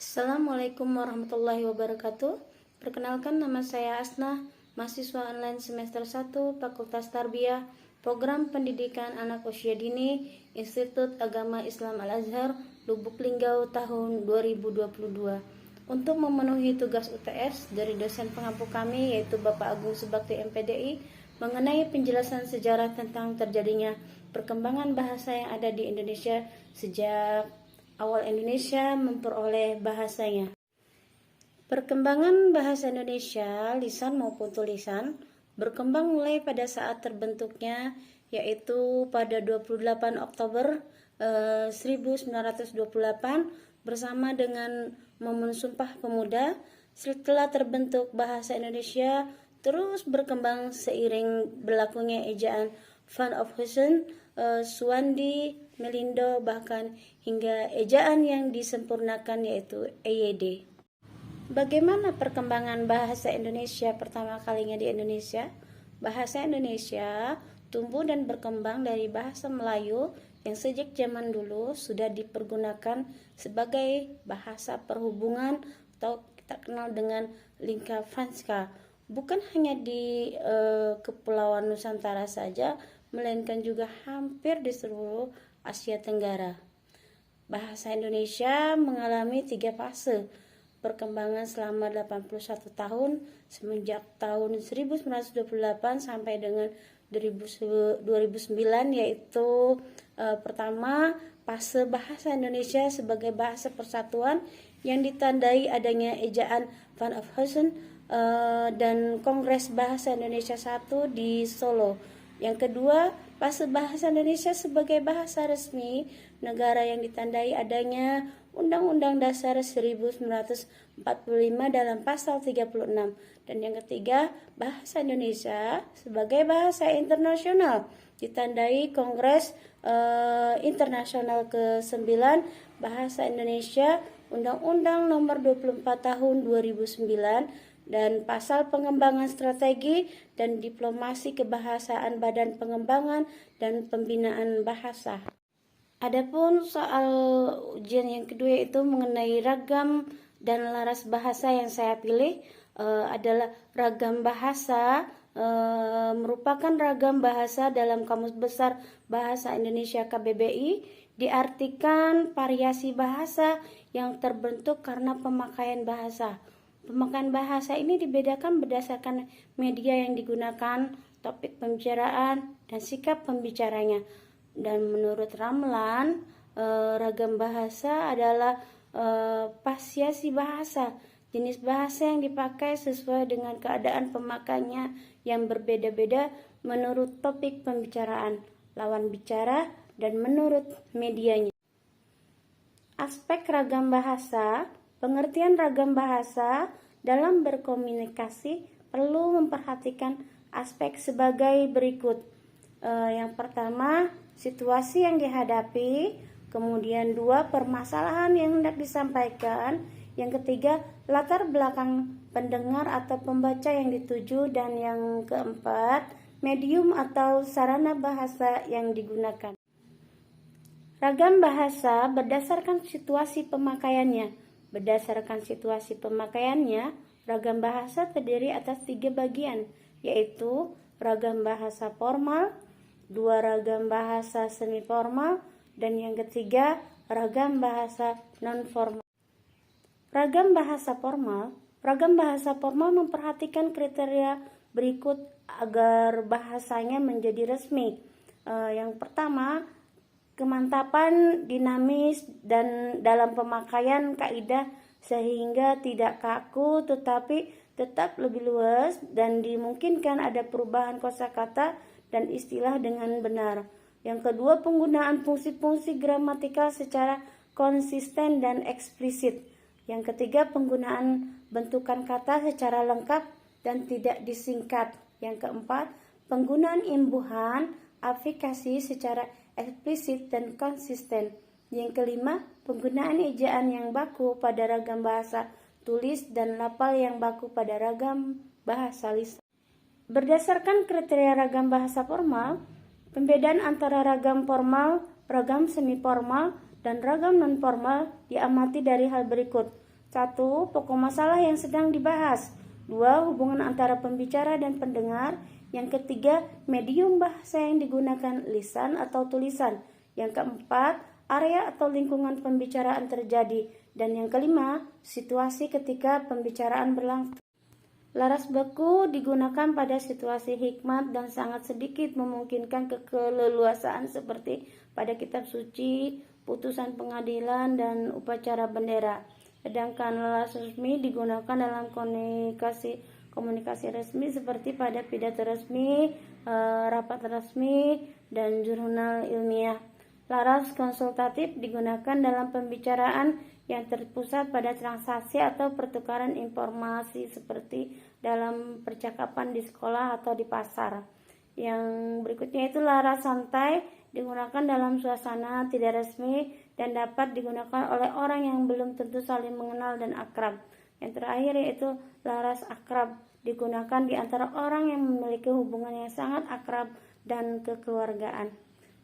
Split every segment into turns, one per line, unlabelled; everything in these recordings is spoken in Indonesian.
Assalamualaikum warahmatullahi wabarakatuh. Perkenalkan, nama saya Asna, mahasiswa online semester 1 Fakultas Tarbiyah, Program Pendidikan Anak Usia Dini, Institut Agama Islam Al-Azhar, Lubuk Linggau tahun 2022. Untuk memenuhi tugas UTS dari dosen pengampu kami yaitu Bapak Agung Subakti MPDI mengenai penjelasan sejarah tentang terjadinya perkembangan bahasa yang ada di Indonesia sejak awal Indonesia memperoleh bahasanya. Perkembangan bahasa Indonesia, lisan maupun tulisan, berkembang mulai pada saat terbentuknya, yaitu pada 28 Oktober 1928 bersama dengan Momen Sumpah Pemuda. Setelah terbentuk bahasa Indonesia, terus berkembang seiring berlakunya ejaan Van of Heusen, Suwandi, Melindo, bahkan hingga ejaan yang disempurnakan yaitu EYD. Bagaimana perkembangan bahasa Indonesia pertama kalinya di Indonesia? Bahasa Indonesia tumbuh dan berkembang dari bahasa Melayu yang sejak zaman dulu sudah dipergunakan sebagai bahasa perhubungan atau kita kenal dengan lingua franca. Bukan hanya di Kepulauan Nusantara saja, melainkan juga hampir di seluruh Asia Tenggara. Bahasa Indonesia mengalami 3 fase perkembangan selama 81 tahun semenjak tahun 1928 sampai dengan 2009, yaitu pertama, fase bahasa Indonesia sebagai bahasa persatuan yang ditandai adanya ejaan Van of Heusen dan Kongres Bahasa Indonesia I di Solo. Yang kedua, fase bahasa Indonesia sebagai bahasa resmi negara yang ditandai adanya Undang-Undang Dasar 1945 dalam pasal 36. Dan yang ketiga, bahasa Indonesia sebagai bahasa internasional ditandai Kongres Internasional ke-9 Bahasa Indonesia Undang-Undang Nomor 24 Tahun 2009 dan pasal pengembangan strategi dan diplomasi kebahasaan Badan Pengembangan dan Pembinaan Bahasa. Adapun soal ujian yang kedua itu mengenai ragam dan laras bahasa yang saya pilih adalah ragam bahasa merupakan ragam bahasa dalam Kamus Besar Bahasa Indonesia KBBI, diartikan variasi bahasa yang terbentuk karena pemakaian bahasa. Pemakaian bahasa ini dibedakan berdasarkan media yang digunakan, topik pembicaraan, dan sikap pembicaranya. Dan menurut Ramlan, ragam bahasa adalah variasi bahasa, jenis bahasa yang dipakai sesuai dengan keadaan pemakainya yang berbeda-beda menurut topik pembicaraan, lawan bicara, dan menurut medianya. Aspek ragam bahasa. Pengertian ragam bahasa dalam berkomunikasi perlu memperhatikan aspek sebagai berikut. Yang pertama, situasi yang dihadapi. Kemudian 2, permasalahan yang hendak disampaikan. Yang ketiga, latar belakang pendengar atau pembaca yang dituju. Dan yang keempat, medium atau sarana bahasa yang digunakan. Ragam bahasa berdasarkan situasi pemakaiannya. Berdasarkan situasi pemakaiannya, ragam bahasa terdiri atas 3 bagian, yaitu ragam bahasa formal, 2 ragam bahasa semi formal, dan yang ketiga ragam bahasa non formal. Ragam bahasa formal memperhatikan kriteria berikut agar bahasanya menjadi resmi. Yang pertama, kemantapan, dinamis, dan dalam pemakaian kaidah sehingga tidak kaku tetapi tetap lebih luas dan dimungkinkan ada perubahan kosakata dan istilah dengan benar. Yang kedua, penggunaan fungsi-fungsi gramatikal secara konsisten dan eksplisit. Yang ketiga, penggunaan bentukan kata secara lengkap dan tidak disingkat. Yang keempat, penggunaan imbuhan aplikasi secara eksplisit dan konsisten. Yang kelima, penggunaan ejaan yang baku pada ragam bahasa tulis dan lafal yang baku pada ragam bahasa lisan. Berdasarkan kriteria ragam bahasa formal, pembedaan antara ragam formal, ragam semi formal, dan ragam non-formal diamati dari hal berikut. 1. Pokok masalah yang sedang dibahas. 2. Hubungan antara pembicara dan pendengar. Yang ketiga, medium bahasa yang digunakan, lisan atau tulisan. Yang keempat, area atau lingkungan pembicaraan terjadi. Dan yang kelima, situasi ketika pembicaraan berlangsung. Laras baku digunakan pada situasi hikmat dan sangat sedikit memungkinkan keleluasaan seperti pada kitab suci, putusan pengadilan, dan upacara bendera. Sedangkan laras resmi digunakan dalam komunikasi resmi seperti pada pidato resmi, rapat resmi, dan jurnal ilmiah. Laras konsultatif digunakan dalam pembicaraan yang terpusat pada transaksi atau pertukaran informasi seperti dalam percakapan di sekolah atau di pasar. Yang berikutnya itu laras santai digunakan dalam suasana tidak resmi dan dapat digunakan oleh orang yang belum tentu saling mengenal dan akrab. Yang terakhir yaitu laras akrab digunakan di antara orang yang memiliki hubungan yang sangat akrab dan kekeluargaan.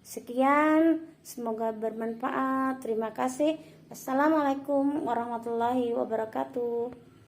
Sekian, semoga bermanfaat. Terima kasih. Assalamualaikum warahmatullahi wabarakatuh.